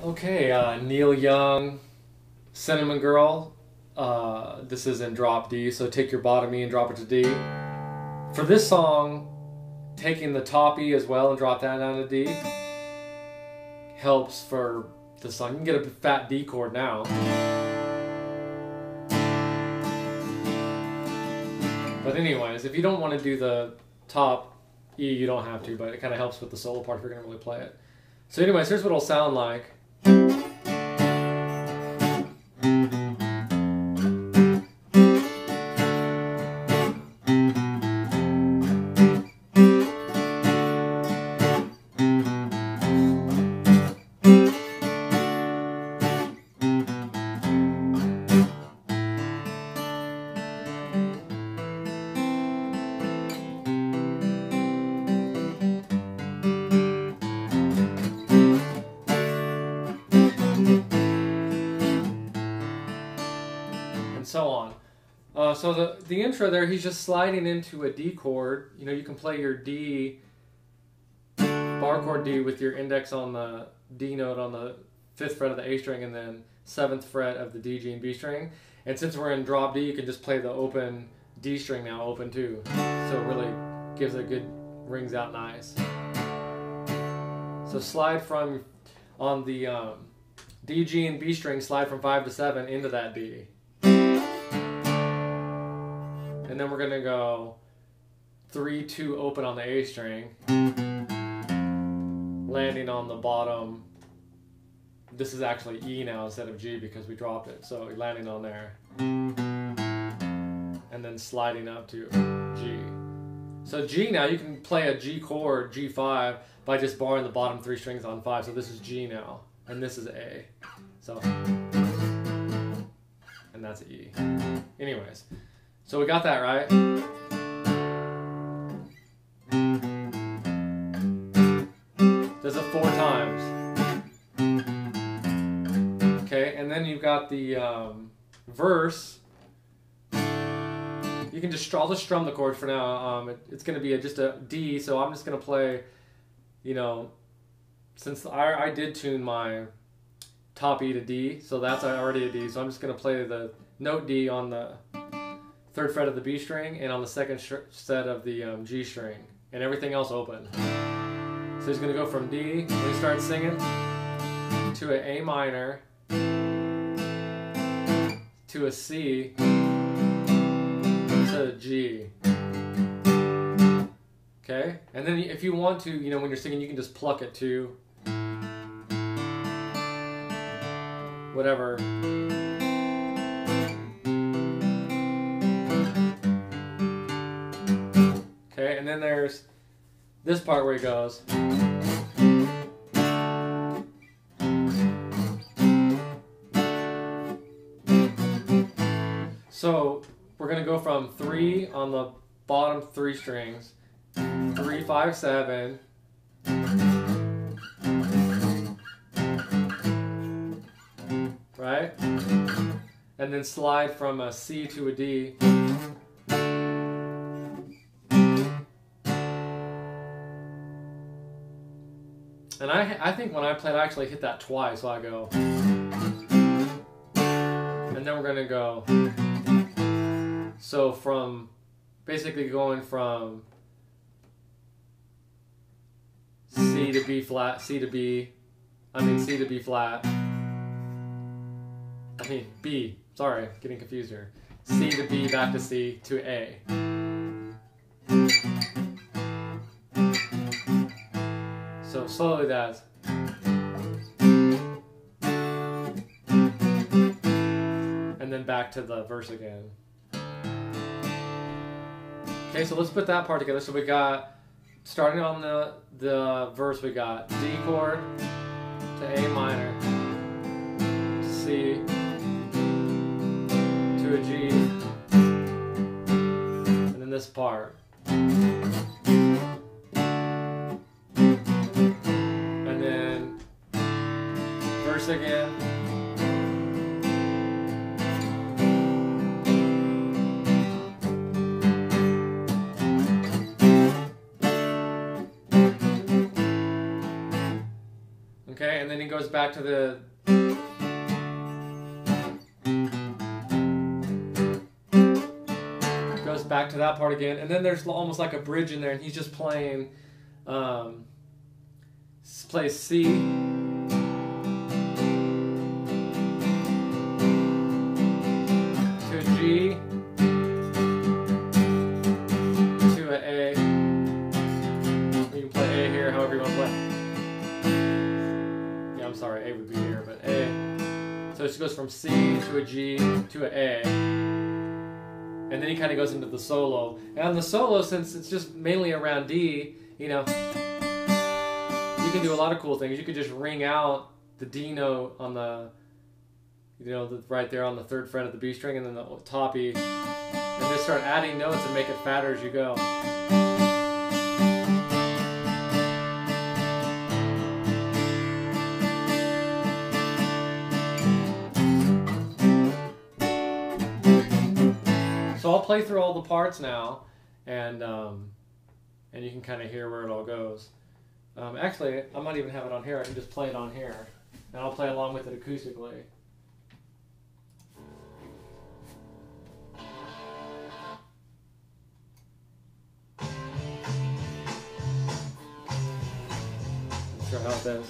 Okay, Neil Young, Cinnamon Girl. This is in drop D, so take your bottom E and drop it to D. For this song, taking the top E as well and drop that down to D helps for the song. You can get a fat D chord now. But anyways, if you don't want to do the top E, you don't have to, but it kind of helps with the solo part if you're going to really play it. So anyways, here's what it'll sound like. So on. So the intro there, he's just sliding into a D chord. You know, you can play your D, bar chord D with your index on the D note on the 5th fret of the A string and then 7th fret of the D, G, and B string. And since we're in drop D, you can just play the open D string now, open too. So it really gives a good, rings out nice. So slide from, on the D, G, and B string, slide from 5 to 7 into that D. And then we're going to go 3, 2 open on the A string, landing on the bottom. This is actually E now instead of G because we dropped it. So landing on there. And then sliding up to G. So G now, you can play a G chord, G5, by just barring the bottom 3 strings on 5. So this is G now. And this is A. So, and that's E. Anyways. So we got that right. Does it 4 times. Okay, and then you've got the verse. You can just, I'll just strum the chord for now. It's going to be just a D, so I'm just going to play, you know, since I did tune my top E to D, so that's already a D, so I'm just going to play the note D on the 3rd fret of the B string and on the 2nd set of the G string, and everything else open. So he's going to go from D when he starts singing to an A minor to a C to a G. Okay, and then if you want to, you know, when you're singing, you can just pluck it to whatever. Okay, and then there's this part where he goes. So we're going to go from 3 on the bottom 3 strings, 3, 5, 7, right? And then slide from a C to a D. And I think when I played, I actually hit that twice, so I go. And then we're going to go. So from, basically going from C to B flat, C to B, C to B flat. B, sorry, getting confused here. C to B, back to C to A. So slowly that's. And then back to the verse again. Okay, so let's put that part together. So we got, starting on the verse, we got D chord to A minor, to C, to a G, and then this part. Verse again. Okay, and then he goes back to the back to that part again, and then there's almost like a bridge in there, and he's just playing plays C to a G to an A. You can play A here however you want to play. Yeah, I'm sorry, A would be here, but A. So it just goes from C to a G to an A. And then he kind of goes into the solo. And on the solo, since it's just mainly around D, you know, you can do a lot of cool things. You could just ring out the D note on the, you know, right there on the 3rd fret of the B string, and then the top E, and just start adding notes and make it fatter as you go. So I'll play through all the parts now, and you can kind of hear where it all goes. Actually, I might even have it on here. I can just play it on here, and I'll play along with it acoustically. Not sure how it does.